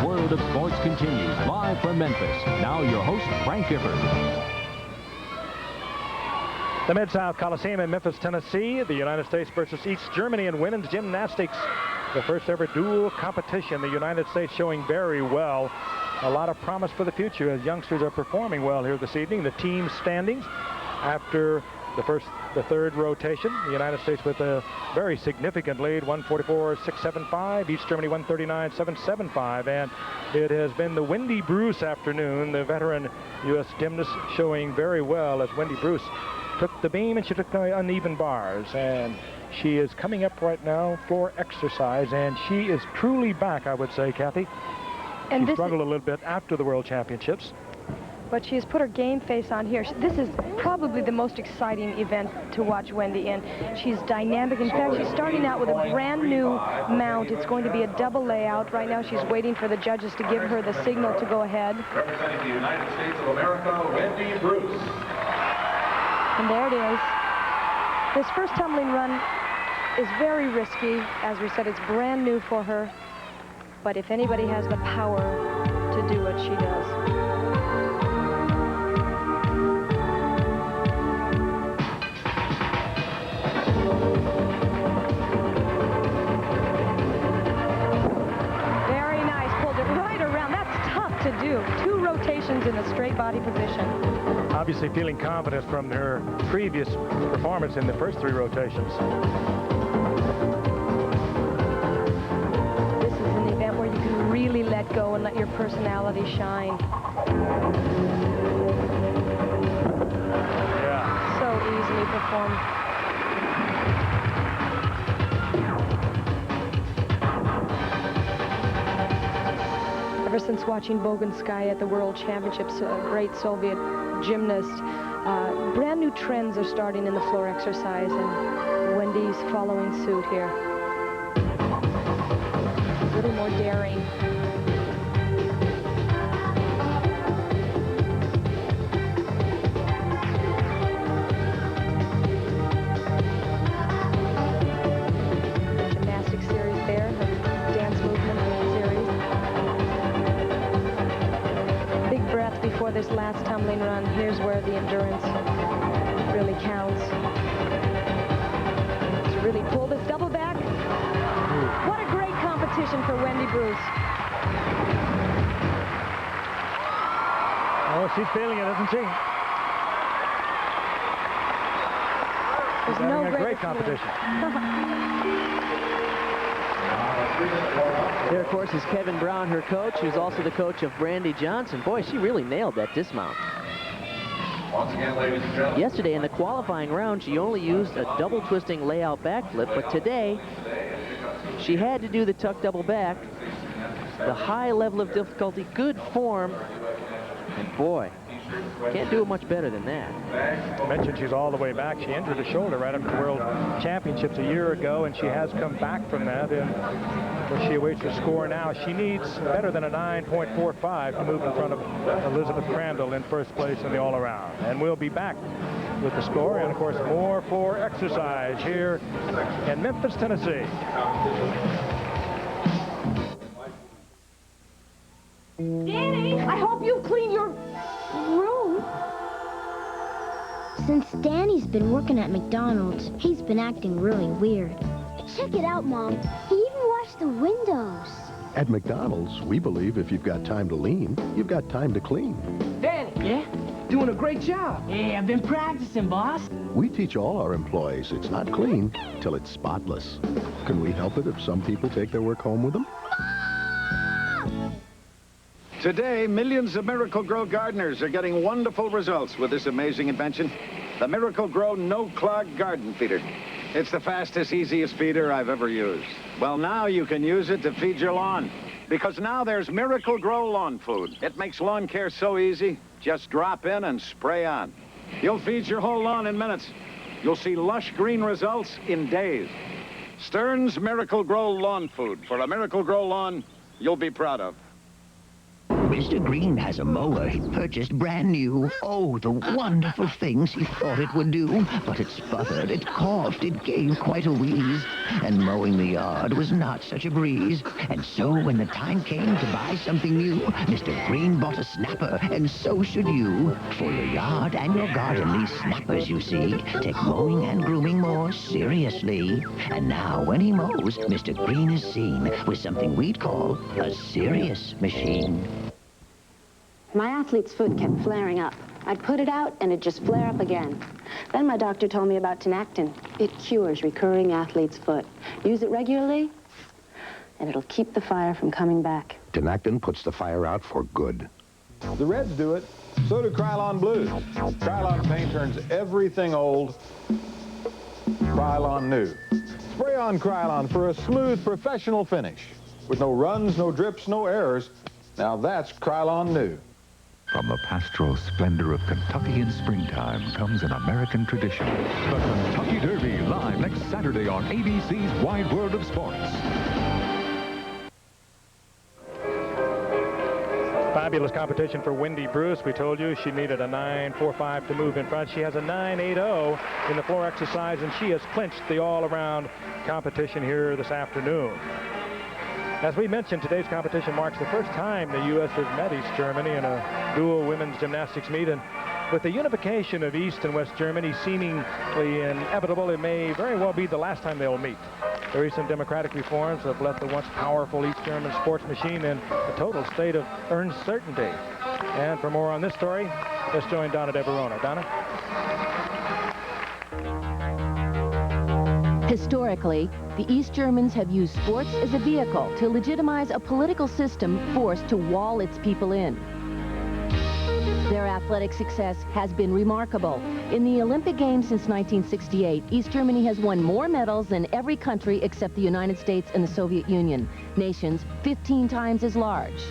world of sports continues live from Memphis. Now your host, Frank Gifford. The Mid-South Coliseum in Memphis, Tennessee. The United States versus East Germany in women's gymnastics. The first ever dual competition. The United States showing very well. A lot of promise for the future as youngsters are performing well here this evening. The team standings after the third rotation. The United States with a very significant lead, 144.675. East Germany 139.775. And it has been the Wendy Bruce afternoon, the veteran U.S. gymnast, showing very well as Wendy Bruce took the beam and she took the uneven bars. And she is coming up right now for exercise, and she is truly back, I would say, Kathy. And she struggled a little bit after the World Championships. But she has put her game face on here. This is probably the most exciting event to watch Wendy in. She's dynamic. In fact, she's starting out with a brand new mount. It's going to be a double layout. Right now, she's waiting for the judges to give her the signal to go ahead. Representing the United States of America, Wendy Bruce. And there it is. This first tumbling run is very risky. As we said, it's brand new for her. But if anybody has the power to do it, she does. Very nice. Pulled it right around. That's tough to do. 2 rotations in a straight body position. Obviously feeling confident from her previous performance in the first 3 rotations. Really let go and let your personality shine. Yeah. So easily performed. Ever since watching Boganskaya at the World Championships, a great Soviet gymnast, brand new trends are starting in the floor exercise, and Wendy's following suit here. A little more daring. Gymnastics series there, the dance movement series. Big breath before this last tumbling run. Here's where the endurance really counts. To really pull this double back. What a great competition for Wendy Bruce. Oh, she's feeling it, isn't she? There's no great competition. There, of course, is Kevin Brown, her coach, who's also the coach of Brandy Johnson. Boy, she really nailed that dismount. Once again, ladies and gentlemen. Yesterday in the qualifying round, she only used a double twisting layout backflip, but today she had to do the tuck double back. The high level of difficulty, good form, and boy, can't do it much better than that. I mentioned she's all the way back. She injured her shoulder right after the World Championships a year ago, and she has come back from that. And she awaits her score now. She needs better than a 9.45 to move in front of Elizabeth Crandall in first place in the all-around. And we'll be back with the score and, of course, more for exercise here in Memphis, Tennessee. Danny, I hope you clean your room. Since Danny's been working at McDonald's, he's been acting really weird. Check it out, Mom. He even washed the windows. At McDonald's, we believe if you've got time to lean, you've got time to clean. Danny. Yeah? Doing a great job. Yeah, I've been practicing, boss. We teach all our employees it's not clean till it's spotless. Can we help it if some people take their work home with them? Today, millions of Miracle-Gro gardeners are getting wonderful results with this amazing invention, the Miracle-Gro No-Clog Garden Feeder. It's the fastest, easiest feeder I've ever used. Well, now you can use it to feed your lawn, because now there's Miracle-Gro Lawn Food. It makes lawn care so easy, just drop in and spray on. You'll feed your whole lawn in minutes. You'll see lush green results in days. Stern's Miracle-Gro Lawn Food for a Miracle-Gro lawn you'll be proud of. Mr. Green has a mower he purchased brand new. Oh, the wonderful things he thought it would do. But it sputtered, it coughed, it gave quite a wheeze. And mowing the yard was not such a breeze. And so when the time came to buy something new, Mr. Green bought a snapper, and so should you. For your yard and your garden, these snappers, you see, take mowing and grooming more seriously. And now when he mows, Mr. Green is seen with something we'd call a serious machine. My athlete's foot kept flaring up. I'd put it out, and it'd just flare up again. Then my doctor told me about Tinactin. It cures recurring athlete's foot. Use it regularly, and it'll keep the fire from coming back. Tinactin puts the fire out for good. The Reds do it. So do Krylon Blues. Krylon paint turns everything old Krylon new. Spray on Krylon for a smooth, professional finish. With no runs, no drips, no errors. Now that's Krylon new. From the pastoral splendor of Kentucky in springtime comes an American tradition. The Kentucky Derby, live next Saturday on ABC's Wide World of Sports. Fabulous competition for Wendy Bruce. We told you she needed a 9.45 to move in front. She has a 9.80 in the floor exercise, and she has clinched the all-around competition here this afternoon. As we mentioned, today's competition marks the first time the U.S. has met East Germany in a dual women's gymnastics meet. And with the unification of East and West Germany seemingly inevitable, it may very well be the last time they'll meet. The recent democratic reforms have left the once powerful East German sports machine in a total state of uncertainty. And for more on this story, let's join Donna De Verona. Donna? Historically, the East Germans have used sports as a vehicle to legitimize a political system forced to wall its people in. Their athletic success has been remarkable. In the Olympic Games since 1968, East Germany has won more medals than every country except the United States and the Soviet Union, nations 15 times as large.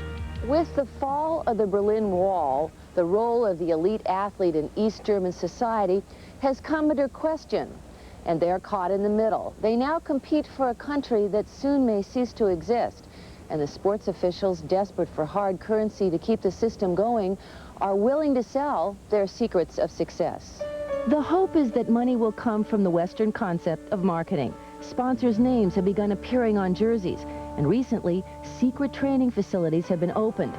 With the fall of the Berlin Wall, the role of the elite athlete in East German society has come under question, and they're caught in the middle. They now compete for a country that soon may cease to exist, and the sports officials, desperate for hard currency to keep the system going, are willing to sell their secrets of success. The hope is that money will come from the Western concept of marketing. Sponsors' names have begun appearing on jerseys, and recently, secret training facilities have been opened,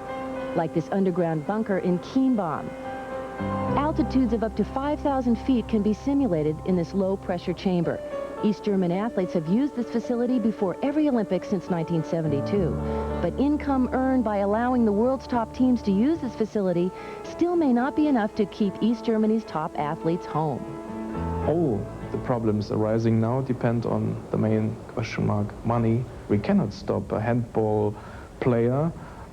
like this underground bunker in Kienbaum. Altitudes of up to 5,000 feet can be simulated in this low-pressure chamber. East German athletes have used this facility before every Olympics since 1972. But income earned by allowing the world's top teams to use this facility still may not be enough to keep East Germany's top athletes home. All the problems arising now depend on the main question mark, money. We cannot stop a handball player,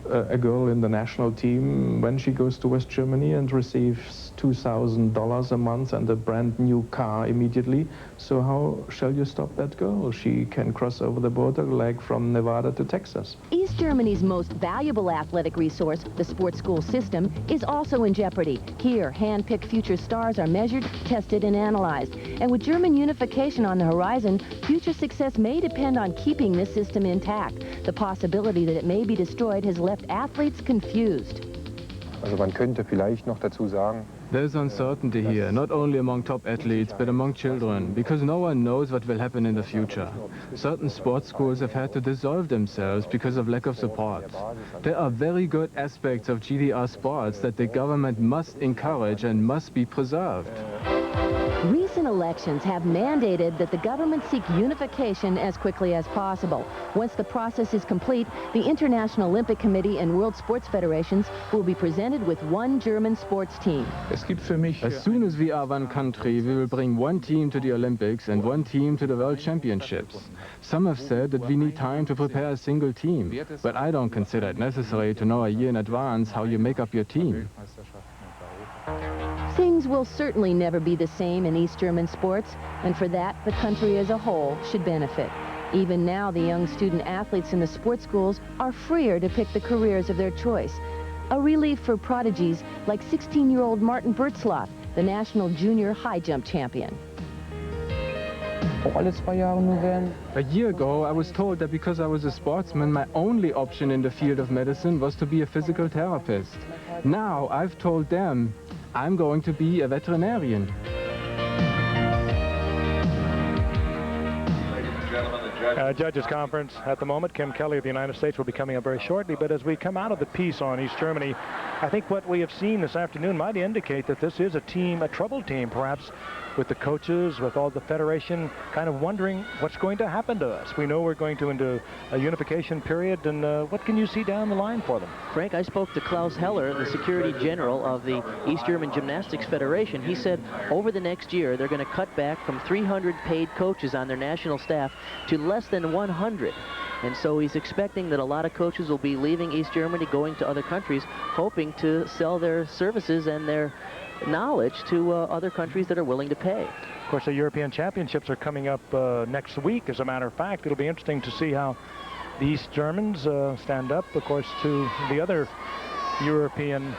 a girl in the national team, when she goes to West Germany and receives $2,000 a month and a brand new car immediately. So how shall you stop that girl? She can cross over the border like from Nevada to Texas. East Germany's most valuable athletic resource, the sports school system, is also in jeopardy. Here, hand-picked future stars are measured, tested, and analyzed. And with German unification on the horizon, future success may depend on keeping this system intact. The possibility that it may be destroyed has left athletes confused. Also man könnte vielleicht noch dazu sagen, there's uncertainty here, not only among top athletes, but among children, because no one knows what will happen in the future. Certain sports schools have had to dissolve themselves because of lack of support. There are very good aspects of GDR sports that the government must encourage and must be preserved. Recent elections have mandated that the government seek unification as quickly as possible. Once the process is complete, the International Olympic Committee and World Sports Federations will be presented with one German sports team. As soon as we are one country, we will bring one team to the Olympics and one team to the World Championships. Some have said that we need time to prepare a single team, but I don't consider it necessary to know a year in advance how you make up your team. Things will certainly never be the same in East German sports, and for that, the country as a whole should benefit. Even now, the young student athletes in the sports schools are freer to pick the careers of their choice. A relief for prodigies like 16-year-old Martin Bertzlaff, the national junior high jump champion. auch alle 2 Jahre nur werden? A year ago, I was told that because I was a sportsman, my only option in the field of medicine was to be a physical therapist. Now, I've told them I'm going to be a veterinarian. Judges conference at the moment. Kim Kelly of the United States will be coming up very shortly. But as we come out of the piece on East Germany, I think what we have seen this afternoon might indicate that this is a team, a troubled team, perhaps, with the coaches, with all the federation, kind of wondering what's going to happen to us. We know we're going to into a unification period, and what can you see down the line for them? Frank, I spoke to Klaus Heller, the Security General of the East German Gymnastics Federation. He said over the next year, they're going to cut back from 300 paid coaches on their national staff to less than 100. And so he's expecting that a lot of coaches will be leaving East Germany, going to other countries, hoping to sell their services and their knowledge to other countries that are willing to pay. Of course, the European Championships are coming up next week. As a matter of fact, it'll be interesting to see how the East Germans stand up, of course, to the other European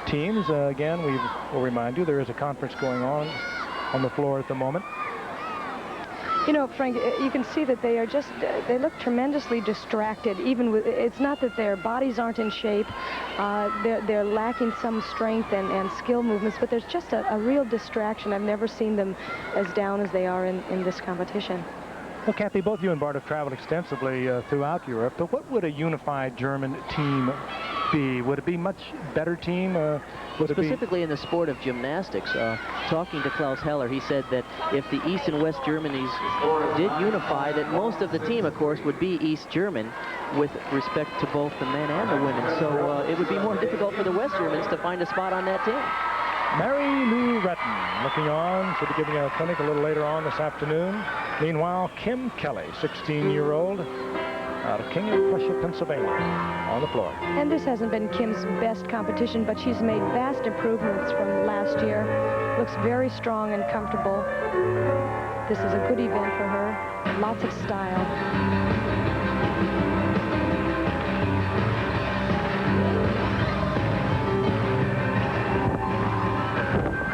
teams. Again, we will remind you there is a conference going on the floor at the moment. You know, Frank, you can see that they are just, they look tremendously distracted. Even with, it's not that their bodies aren't in shape. They're lacking some strength and skill movements, but there's just a real distraction. I've never seen them as down as they are in this competition. Well, Kathy, both you and Bart have traveled extensively throughout Europe, but what would a unified German team be? Would it be a much better team? Specifically in the sport of gymnastics, talking to Klaus Heller, he said that if the East and West Germanys did unify, that most of the team, of course, would be East German with respect to both the men and the women. So it would be more difficult for the West Germans to find a spot on that team. Mary Lou Retton looking on. She'll be giving a clinic a little later on this afternoon. Meanwhile, Kim Kelly, 16-year-old, out of King of Prussia, Pennsylvania, on the floor. And this hasn't been Kim's best competition, but she's made vast improvements from last year. Looks very strong and comfortable. This is a good event for her. Lots of style.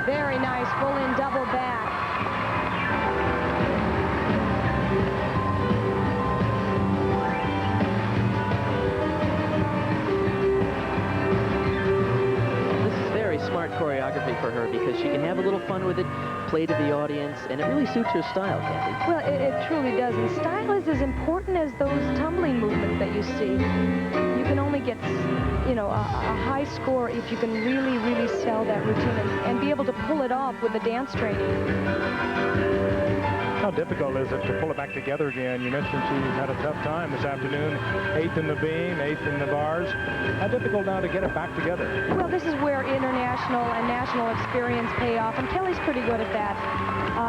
Very nice full-in double back. Smart choreography for her because she can have a little fun with it, play to the audience, and it really suits her style, Kathy. Well, it truly does, and style is as important as those tumbling movements that you see. You can only get, you know, a high score if you can really, really sell that routine and be able to pull it off with the dance training. How difficult is it to pull it back together again? You mentioned she had a tough time this afternoon. 8th in the beam, 8th in the bars. How difficult now to get it back together? Well, this is where international and national experience pay off, and Kelly's pretty good at that.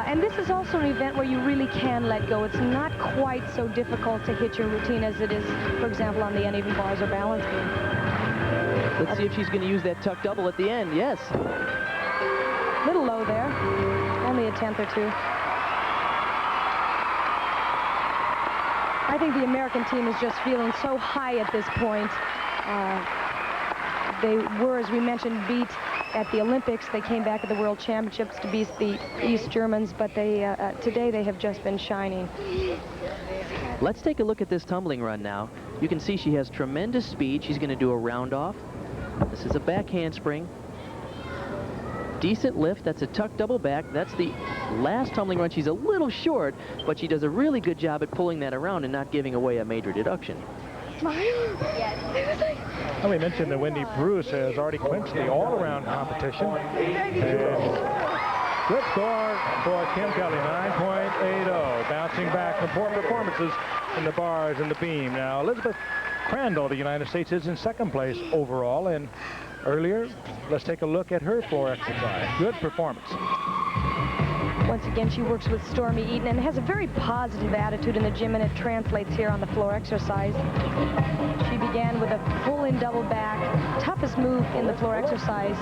And this is also an event where you really can let go. It's not quite so difficult to hit your routine as it is, for example, on the uneven bars or balance beam. Let's see if she's going to use that tuck double at the end. Yes. Little low there. Only a tenth or two. I think the American team is just feeling so high at this point. They were, as we mentioned, beat at the Olympics. They came back at the World Championships to beat the East Germans, but they today they have just been shining. Let's take a look at this tumbling run now. You can see she has tremendous speed. She's going to do a round off. This is a back handspring. Decent lift. That's a tuck double back. That's the last tumbling run. She's a little short, but she does a really good job at pulling that around and not giving away a major deduction. Well, we mentioned that Wendy Bruce has already clinched the all-around competition. Good score for Kim Kelly, 9.80. Bouncing back from poor performances in the bars and the beam. Now, Elizabeth Crandall, the United States, is in second place overall. And earlier, let's take a look at her floor exercise. Good performance. Once again, she works with Stormy Eaton and has a very positive attitude in the gym, and it translates here on the floor exercise. She began with a full-in double back, toughest move in the floor exercise.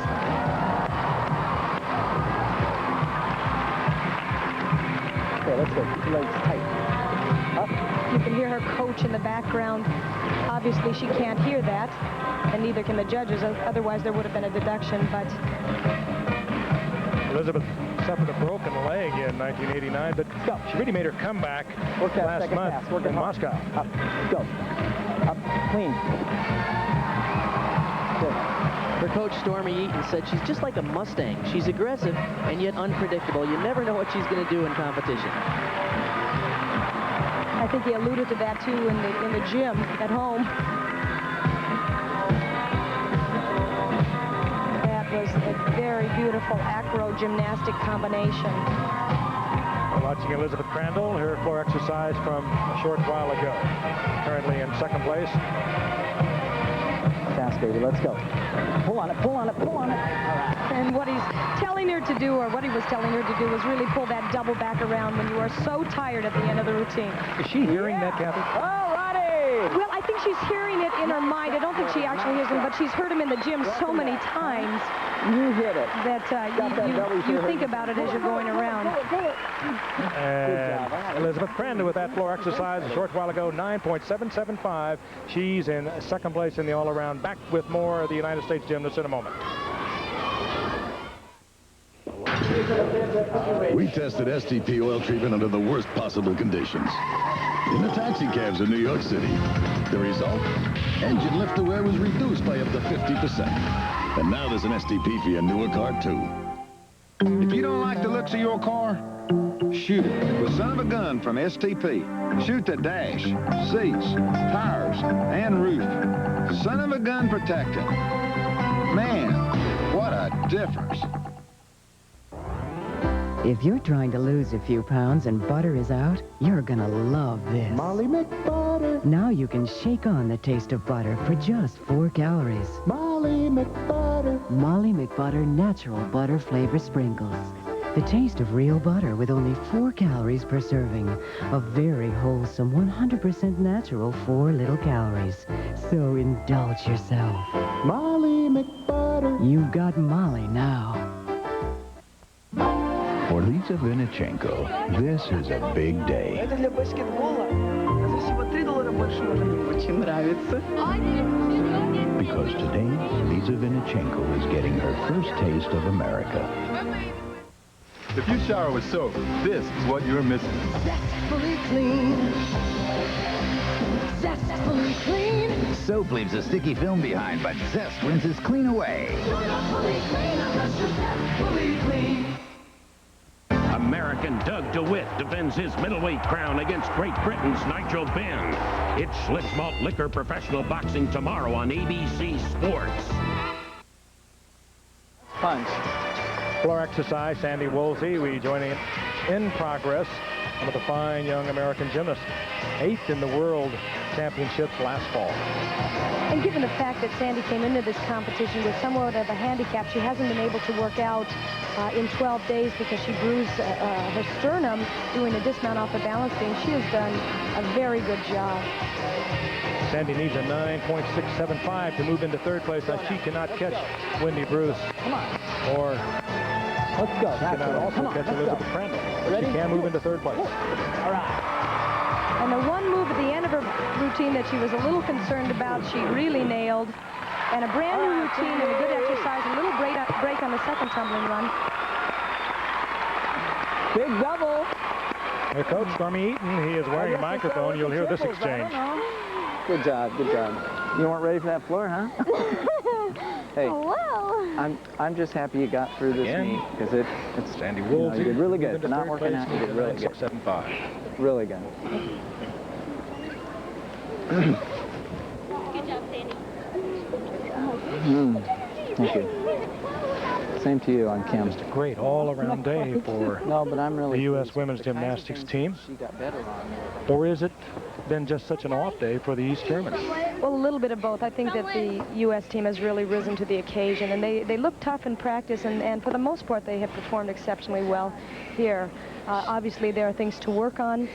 Okay, let's go. Legs tight. Up. You can hear her coach in the background. Obviously, she can't hear that, and neither can the judges. Otherwise, there would have been a deduction, but... Elizabeth suffered a broken leg in 1989, but she really made her comeback last month in Moscow. Up, go. Up, clean. Good. Her coach, Stormy Eaton, said she's just like a Mustang. She's aggressive and yet unpredictable. You never know what she's going to do in competition. I think he alluded to that, too, in the gym at home. That was a very beautiful acro-gymnastic combination. We're watching Elizabeth Crandall, her floor exercise from a short while ago. Currently in second place. Fast, baby, let's go. Pull on it, pull on it, pull on it. All right. And what he's telling her to do, or what he was telling her to do, was really pull that double back around when you are so tired at the end of the routine. Is she hearing that, Kathy? All righty! Well, I think she's hearing it in her mind. I don't think she actually hears him, but she's heard him in the gym so many times. You hit it. That you think about it as you're going around. And Elizabeth Crandall with that floor exercise a short while ago, 9.775. She's in second place in the all-around. Back with more of the United States gymnasts in a moment. We tested STP oil treatment under the worst possible conditions. In the taxi cabs in New York City. The result? Engine lift to wear was reduced by up to 50%. And now there's an STP for your newer car, too. If you don't like the looks of your car, shoot it with Son of a Gun from STP. Shoot the dash, seats, tires, and roof. Son of a Gun protector. Man, what a difference. If you're trying to lose a few pounds and butter is out, you're gonna love this. Molly McButter. Now you can shake on the taste of butter for just 4 calories. Molly McButter. Molly McButter Natural Butter Flavor Sprinkles. The taste of real butter with only 4 calories per serving. A very wholesome, 100% natural 4 little calories. So indulge yourself. Molly McButter. You've got Molly now. For Lisa Vinichenko, this is a big day. Это для баскетбола. За всего $3 больше можно. Мне очень нравится. Because today, Lisa Vinichenko is getting her first taste of America. If you shower with soap, this is what you're missing. Zestfully clean. Zestfully clean. Soap leaves a sticky film behind, but Zest rinses clean away. Zestfully clean. American Doug DeWitt defends his middleweight crown against Great Britain's Nigel Benn. It's Schlitz Malt Liquor Professional Boxing tomorrow on ABC Sports. Punch. Floor exercise, Sandy Woolsey. We joining in progress. One of the fine young American gymnasts. 8th in the World Championships last fall. And given the fact that Sandy came into this competition with somewhat of a handicap, she hasn't been able to work out in 12 days because she bruised her sternum doing a dismount off the balance beam. She has done a very good job. Sandy needs a 9.675 to move into third place. Now she cannot catch Wendy Bruce. Come on. Or let's go. She cannot also catch Elizabeth Crandall. Ready? She can move into third place. All right. And the one move at the end of her routine that she was a little concerned about, she really nailed. And a brand new routine and a good exercise, a little break on the second tumbling run. Big double. Her coach, Stormy Eaton, he is wearing a microphone. You'll hear this exchange. Good job, good job. You weren't ready for that floor, huh? Hey, I'm just happy you got through this meet because it's Sandy Woolsey. You did really good. For not working out, you did really good. 6.75. Really good. Good job, Sandy. Thank you. Same to you on Kim. Just a great all-around day for the U.S. women's gymnastics team. She got better on me. Or is it been just such an off day for the East Germans? Well, a little bit of both. I think that the U.S. team has really risen to the occasion, and they look tough in practice, and for the most part, they have performed exceptionally well here. Obviously, there are things to work on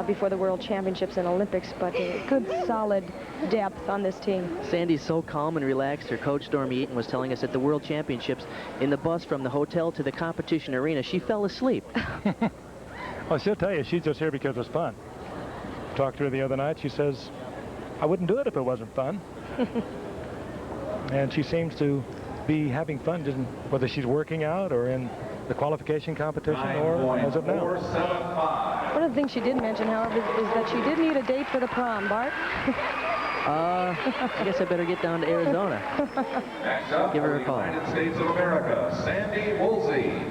before the World Championships and Olympics, but a good, solid depth on this team. Sandy's so calm and relaxed. Her coach, Stormy Eaton, was telling us at the World Championships, in the bus from the hotel to the competition arena, she fell asleep. Well, she'll tell you, she's just here because it's fun. Talked to her the other night. She says, I wouldn't do it if it wasn't fun. And she seems to be having fun, whether she's working out or in the qualification competition or as of now. One of the things she did mention, however, is that she did need a date for the prom, Bart. I guess I better get down to Arizona. Next up, give her a call. United States of America, Sandy Woolsey.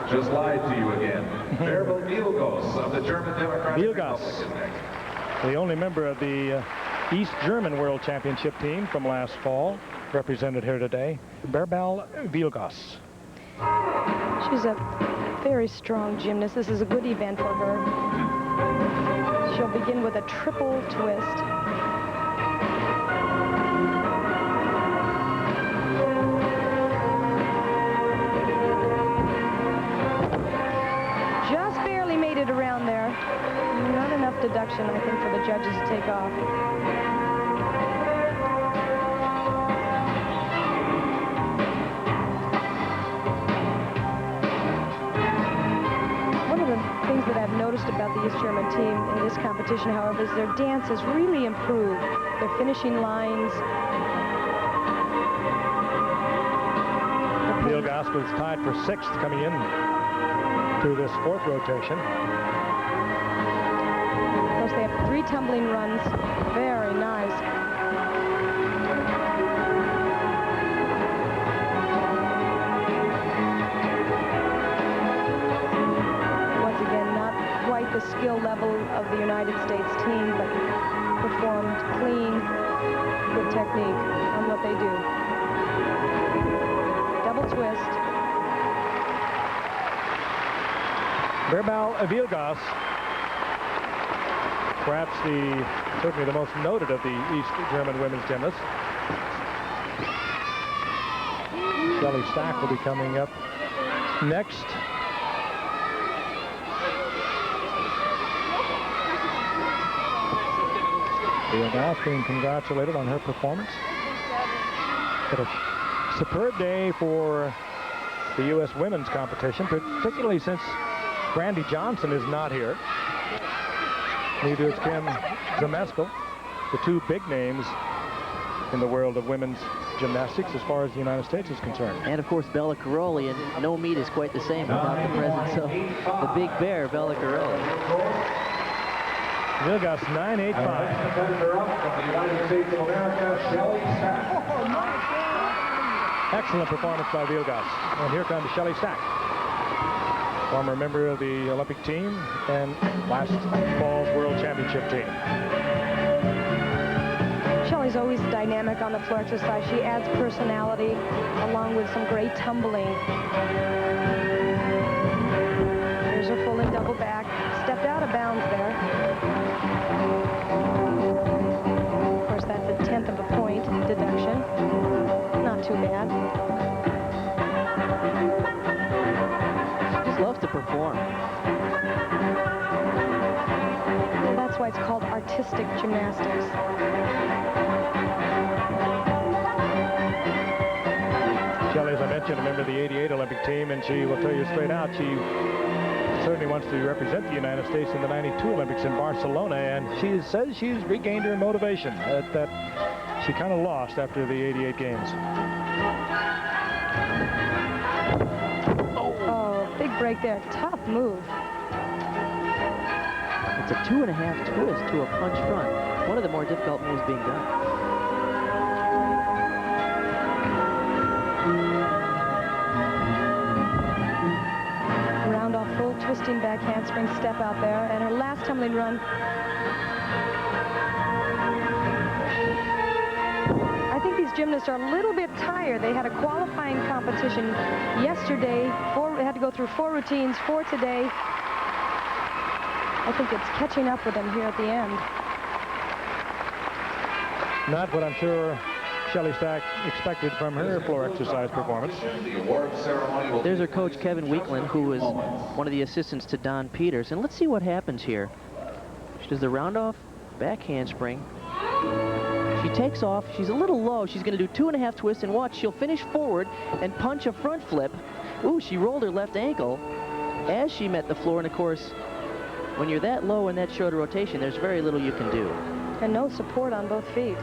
Just lied to you again. Bärbel Mielgos of the German Democratic Republic is next. The only member of the East German World Championship team from last fall, represented here today, Bärbel Mielgos. She's a very strong gymnast. This is a good event for her. She'll begin with a triple twist. Just barely made it around there. Not enough deduction, I think, for the judges to take off. Things that I've noticed about the East German team in this competition, however, is their dance has really improved. Their finishing lines. Mielgos was tied for 6th coming in to this 4th rotation. Of course, they have 3 tumbling runs. Very nice. The skill level of the United States team, but performed clean, good technique on what they do. Double twist. Bärbel Mielgos, perhaps certainly the most noted of the East German women's gymnasts. Shelley Stack will be coming up next. Mielgos being congratulated on her performance. But a superb day for the U.S. women's competition, particularly since Brandy Johnson is not here. Neither is Kim Zameskel, the 2 big names in the world of women's gymnastics as far as the United States is concerned. And of course Bella Caroli, and no meet is quite the same without the presence of the big bear, Bella Caroli. Mielgos 9.85. Excellent performance by Mielgos. And here comes Shelley Stack, former member of the Olympic team and last fall's World Championship team. Shelley's always dynamic on the floor exercise. She adds personality along with some great tumbling. Here's her full and double back. Stepped out of bounds there. Of course, that's a 1/10 of a point deduction. Not too bad. She just loves to perform. Well, that's why it's called artistic gymnastics. Shelley, as I mentioned, a member of the '88 Olympic team, and she will tell you straight out, she certainly wants to represent the United States in the '92 Olympics in Barcelona, and she says she's regained her motivation that she kind of lost after the '88 games. Oh, big break there. Tough move. It's a 2.5 twist to a punch front. One of the more difficult moves being done. Round off full twisting back handspring step out there, and her last tumbling run. I think these gymnasts are a little bit tired. They had a qualifying competition yesterday. They had to go through 4 routines, 4 today. I think it's catching up with them here at the end. Not what I'm sure Shelley Stack expected from her floor exercise performance. There's her coach, Kevin Weekland, who was one of the assistants to Don Peters. And let's see what happens here. She does the round-off back handspring. She takes off. She's a little low. She's going to do 2.5 twists, and watch. She'll finish forward and punch a front flip. Ooh, she rolled her left ankle as she met the floor. And, of course, when you're that low in that short rotation, there's very little you can do. And no support on both feet.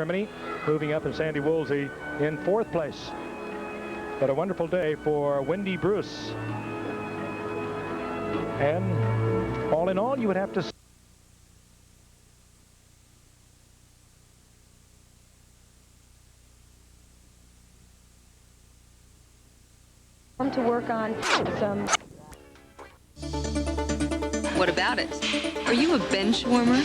Germany, moving up, and Sandy Woolsey in 4th place. But a wonderful day for Wendy Bruce. And all in all, you would have to to work on some. What about it? Are you a bench warmer?